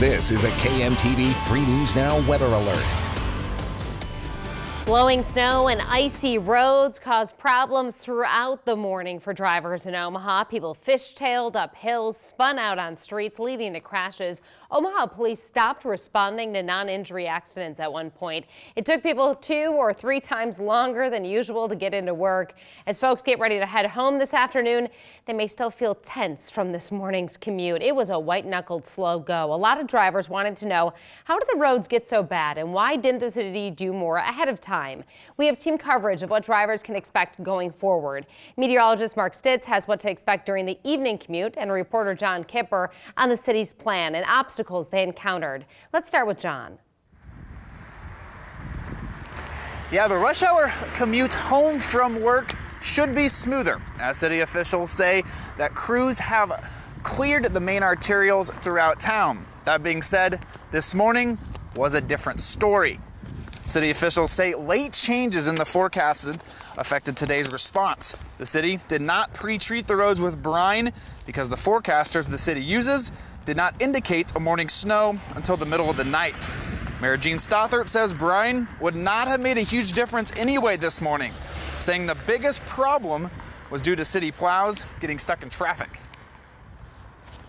This is a KMTV 3 News Now weather alert. Blowing snow and icy roads caused problems throughout the morning for drivers in Omaha. People fishtailed up hills, spun out on streets, leading to crashes. Omaha police stopped responding to non-injury accidents at one point. It took people 2 or 3 times longer than usual to get into work. As folks get ready to head home this afternoon, they may still feel tense from this morning's commute. It was a white-knuckled slow go. A lot of drivers wanted to know, how did the roads get so bad and why didn't the city do more ahead of time? We have team coverage of what drivers can expect going forward. Meteorologist Mark Stitz has what to expect during the evening commute, and reporter John Kipper on the city's plan and obstacles they encountered. Let's start with John. Yeah, the rush hour commute home from work should be smoother, as city officials say that crews have cleared the main arterials throughout town. That being said, this morning was a different story. City officials say late changes in the forecast affected today's response. The city did not pre-treat the roads with brine because the forecasters the city uses did not indicate a morning snow until the middle of the night. Mayor Gene Stothert says brine would not have made a huge difference anyway this morning, saying the biggest problem was due to city plows getting stuck in traffic.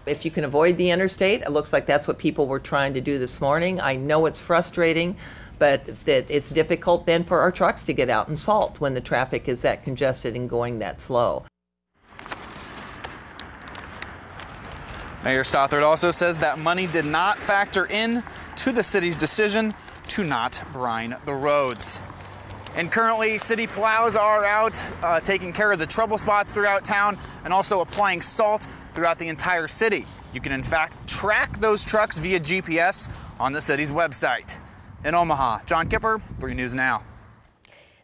If you can avoid the interstate, it looks like that's what people were trying to do this morning. I know it's frustrating, but that it's difficult then for our trucks to get out and salt when the traffic is that congested and going that slow. Mayor Stothert also says that money did not factor in to the city's decision to not brine the roads. And currently, city plows are out taking care of the trouble spots throughout town and also applying salt throughout the entire city. You can in fact track those trucks via GPS on the city's website. In Omaha, John Kipper, 3 News Now.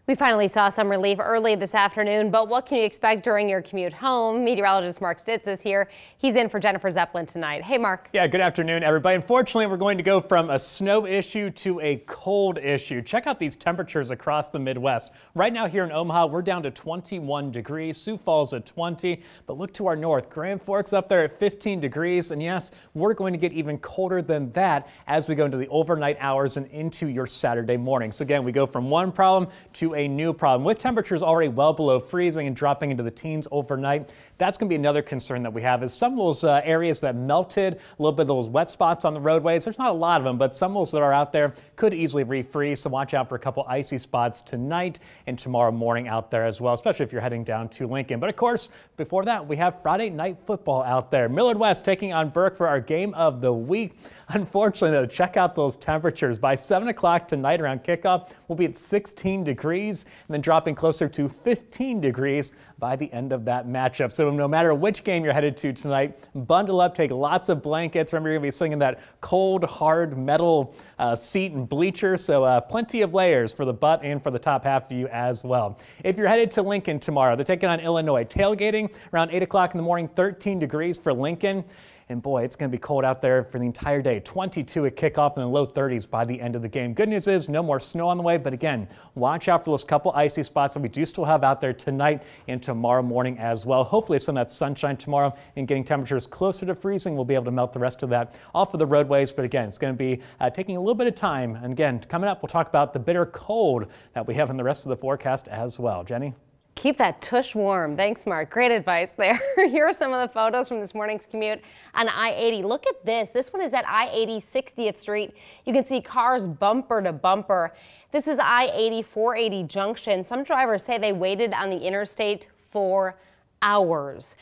We finally saw some relief early this afternoon, but what can you expect during your commute home? Meteorologist Mark Stitz is here. He's in for Jennifer Zeppelin tonight. Hey, Mark. Yeah, good afternoon, everybody. Unfortunately, we're going to go from a snow issue to a cold issue. Check out these temperatures across the Midwest. Right now here in Omaha, we're down to 21 degrees. Sioux Falls at 20, but look to our north. Grand Forks up there at 15 degrees. And yes, we're going to get even colder than that as we go into the overnight hours and into your Saturday morning. So again, we go from one problem to a new problem. With temperatures already well below freezing and dropping into the teens overnight, that's going to be another concern that we have is some of those areas that melted, a little bit of those wet spots on the roadways. There's not a lot of them, but some of those that are out there could easily refreeze. So watch out for a couple icy spots tonight and tomorrow morning out there as well, especially if you're heading down to Lincoln. But of course, before that, we have Friday night football out there. Millard West taking on Burke for our game of the week. Unfortunately, though, check out those temperatures. By 7 o'clock tonight around kickoff, we'll be at 16 degrees. And then dropping closer to 15 degrees by the end of that matchup. So no matter which game you're headed to tonight, bundle up, take lots of blankets. Remember, you're going to be sitting in that cold, hard metal seat and bleacher. So plenty of layers for the butt and for the top half of you as well. If you're headed to Lincoln tomorrow, they're taking on Illinois. Tailgating around 8 o'clock in the morning, 13 degrees for Lincoln. And boy, it's going to be cold out there for the entire day. 22 at kickoff and the low 30s by the end of the game. Good news is no more snow on the way, but again, watch out for those couple icy spots that we do still have out there tonight and tomorrow morning as well. Hopefully some of that sunshine tomorrow and getting temperatures closer to freezing. We'll be able to melt the rest of that off of the roadways, but again, it's going to be taking a little bit of time. And again, coming up, we'll talk about the bitter cold that we have in the rest of the forecast as well. Jenny? Keep that tush warm. Thanks, Mark. Great advice there. Here are some of the photos from this morning's commute on I-80. Look at this. This one is at I-80 60th Street. You can see cars bumper to bumper. This is I-80 480 junction. Some drivers say they waited on the interstate for hours.